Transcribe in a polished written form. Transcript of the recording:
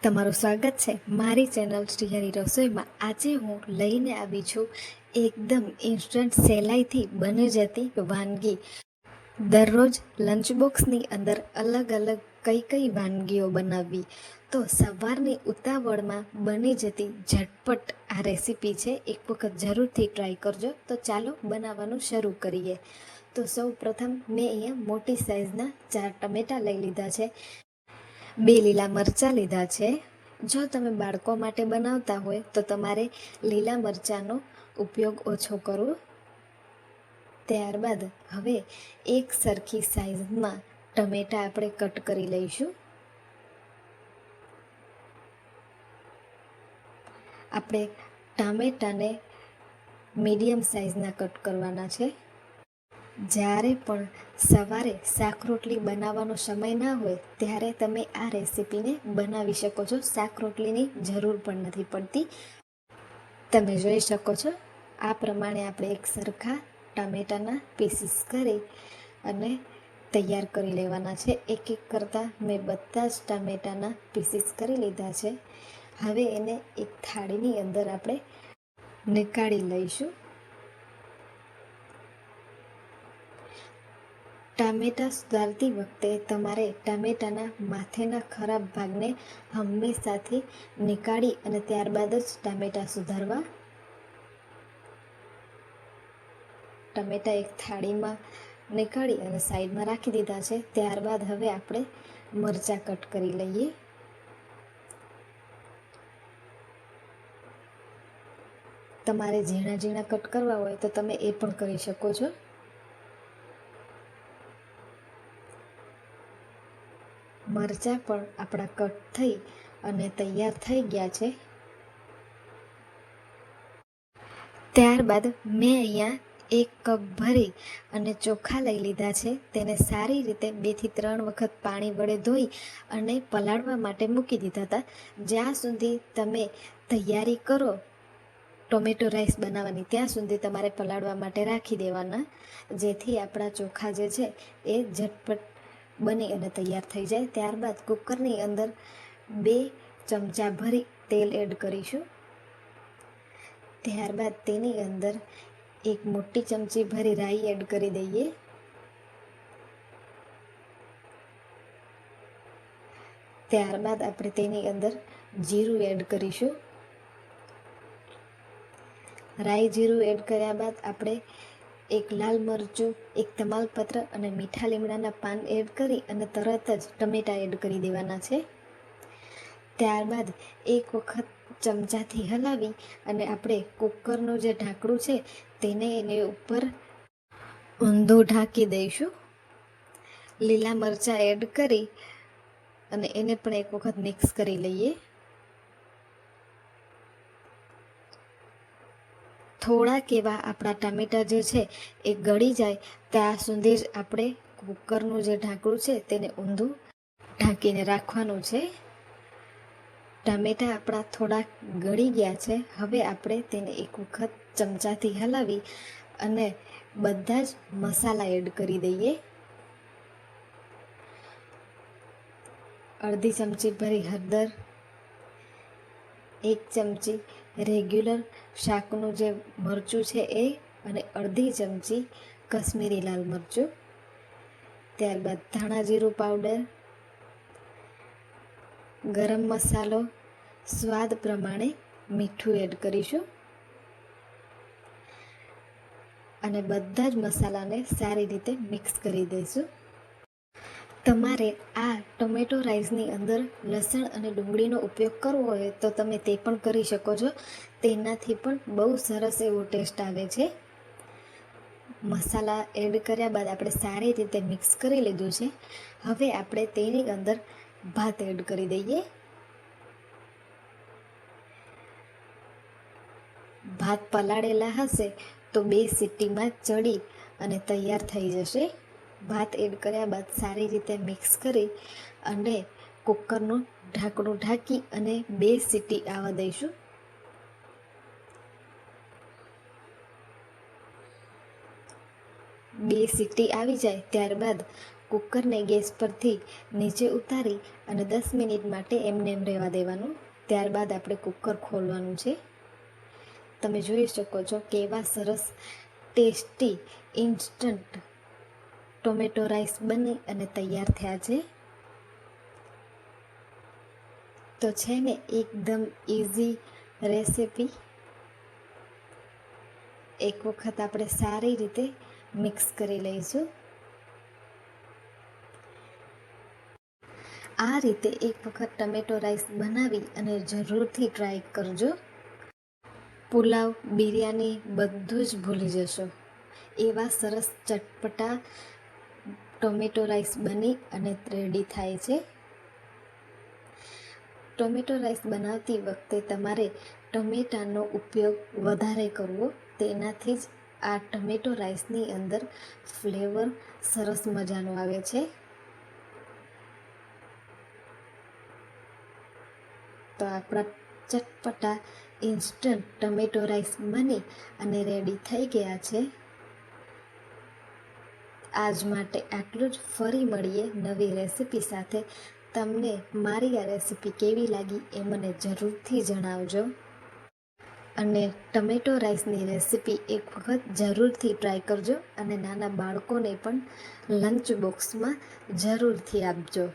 તમારું સ્વાગત છે મારી ચેનલ શ્રીહરી રસોઈમાં। આજે હું લઈને આવી છું એકદમ ઇન્સ્ટન્ટ સહેલાઈથી બની જતી વાનગી। દરરોજ લંચ બોક્સની અંદર અલગ અલગ કઈ વાનગીઓ બનાવવી, તો સવારની ઉતાવળમાં બની જતી ઝટપટ આ રેસીપી છે। એક વખત જરૂરથી ટ્રાય કરજો। તો ચાલો બનાવવાનું શરૂ કરીએ। તો સૌ પ્રથમ મેં અહીંયા મોટી સાઇઝના 4 ટમેટાં લઈ લીધા છે, 2 લીલા મરચાં લીધા છે। જો તમે બાળકો માટે બનાવતા હોય તો તમારે લીલા મરચાંનો ઉપયોગ ઓછો કરવો। ત્યારબાદ હવે એક સરખી સાઇઝમાં ટમેટાં આપણે કટ કરી લઈશું। આપણે ટામેટાને મીડિયમ સાઇઝના કટ કરવાના છે। જ્યારે પણ સવારે શાક રોટલી બનાવવાનો સમય ના હોય ત્યારે તમે આ રેસીપીને બનાવી શકો છો। શાક રોટલીની જરૂર પણ નથી પડતી। તમે જોઈ શકો છો આ પ્રમાણે આપણે એક સરખા ટામેટાના પીસીસ કરી અને તૈયાર કરી લેવાના છે। એક એક કરતાં મેં બધા જ ટામેટાના પીસીસ કરી લીધા છે। હવે એને એક થાળીની અંદર આપણે નીકાળી લઈશું। ટામેટાં સુધારતી વખતે તમારે ટામેટાના માથેના ખરાબ ભાગને હંમેશાથી નીકાળી અને ત્યારબાદ જ ટામેટાં સુધારવા। ટામેટાં એક થાળીમાં નીકાળી અને સાઈડમાં રાખી દીધા છે। ત્યારબાદ હવે આપણે મરચાં કટ કરી લઈએ। તમારે ઝીણા ઝીણા કટ કરવા હોય તો તમે એ પણ કરી શકો છો। મરચાં પણ આપણા કટ થઈ અને તૈયાર થઈ ગયા છે। ત્યારબાદ મેં અહીંયા 1 કપ ભરી અને ચોખા લઈ લીધા છે। તેને સારી રીતે 2 થી 3 વખત પાણી વડે ધોઈ અને પલાળવા માટે મૂકી દીધા હતા। જ્યાં સુધી તમે તૈયારી કરો ટોમેટો રાઈસ બનાવવાની ત્યાં સુધી તમારે પલાળવા માટે રાખી દેવાના, જેથી આપણા ચોખા જે છે એ ઝટપટ બની અને તૈયાર થઈ જાય। ત્યારબાદ કુકરની અંદર 2 ચમચા ભરી તેલ એડ કરીશું। ત્યારબાદ તેની અંદર 1 મોટી ચમચી ભરી રાઈ એડ કરી દઈએ। ત્યારબાદ આપણે તેની અંદર જીરું એડ કરીશું। રાઈ જીરું એડ કર્યા બાદ આપણે 1 લાલ મરચું, 1 તમાલપત્ર અને મીઠા લીમડાના પાન એડ કરી અને તરત જ ટમેટાં એડ કરી દેવાના છે। ત્યારબાદ એક વખત ચમચાથી હલાવી અને આપણે કુકરનું જે ઢાંકણું છે તેને એની ઉપર ઊંધું ઢાંકી દઈશું। લીલા મરચાં એડ કરી અને એને પણ એક વખત મિક્સ કરી લઈએ। થોડાક એવા આપણા ટામેટાં જે છે એ ગળી જાય ત્યાં સુધી જ આપણે કુકરનું જે ઢાંકણું છે તેને ઊંધું ઢાંકીને રાખવાનું છે। ટામેટાં આપણા થોડાક ગળી ગયા છે। હવે આપણે તેને એક વખત ચમચાથી હલાવી અને બધા જ મસાલા એડ કરી દઈએ। અડધી ચમચી ભરી હળદર, 1 ચમચી રેગ્યુલર શાકનું જે મરચું છે એ અને અડધી ચમચી કશ્મીરી લાલ મરચું। ત્યારબાદ ધાણા જીરું પાવડર, ગરમ મસાલો, સ્વાદ પ્રમાણે મીઠું એડ કરીશું અને બધા જ મસાલાને સારી રીતે મિક્સ કરી દઈશું। તમારે આ ટોમેટો રાઈસની અંદર લસણ અને ડુંગળીનો ઉપયોગ કરવો હોય તો તમે તે પણ કરી શકો છો। તેનાથી પણ બહુ સરસ એવો ટેસ્ટ આવે છે। મસાલા એડ કર્યા બાદ આપણે સારી રીતે મિક્સ કરી લીધું છે। હવે આપણે તેની અંદર ભાત એડ કરી દઈએ। ભાત પલાળેલા હશે તો 2 સીટીમાં ચડી અને તૈયાર થઈ જશે। ભાત એડ કર્યા બાદ સારી રીતે મિક્સ કરી અને કુકરનું ઢાંકણું ઢાંકી અને 2 સીટી આવવા દઈશું। 2 સીટી આવી જાય ત્યારબાદ કુકરને ગેસ પરથી નીચે ઉતારી અને 10 મિનિટ માટે એમને એમ રહેવા દેવાનું. ત્યારબાદ આપણે કુકર ખોલવાનું છે. તમે જોઈ શકો છો કેવા સરસ ટેસ્ટી ઇન્સ્ટન્ટ ટોમેટો રાઈસ બની અને તૈયાર થયા છે. તો છે ને એકદમ ઇઝી રેસિપી. એક વખત આપણે સારી રીતે મિક્સ કરી લઈશું. આ રીતે એક વખત ટમેટો રાઈસ બનાવી અને જરૂરથી ટ્રાય કરજો. પુલાવ, બિરયાની બધું જ ભૂલી જશો એવા સરસ ચટપટા ટોમેટો રાઈસ બની અને રેડી થાય છે. ટોમેટો રાઈસ બનાવતી વખતે તમારે ટમેટાનો ઉપયોગ વધારે કરવો. તેનાથી જ આ ટમેટો રાઈસની અંદર ફ્લેવર સરસ મજાનો આવે છે. તો આપણા ચટપટા ઇન્સ્ટન્ટ ટમેટો રાઈસ બની અને રેડી થઈ ગયા છે. આજ માટે આટલું જ. ફરી મળીએ નવી રેસિપી સાથે. તમને મારી આ રેસિપી કેવી લાગી એ મને જરૂરથી જણાવજો. અને ટમેટો રાઈસની રેસિપી એક વખત જરૂરથી ટ્રાય કરજો અને નાના બાળકોને પણ લંચ બોક્સમાં જરૂરથી આપજો.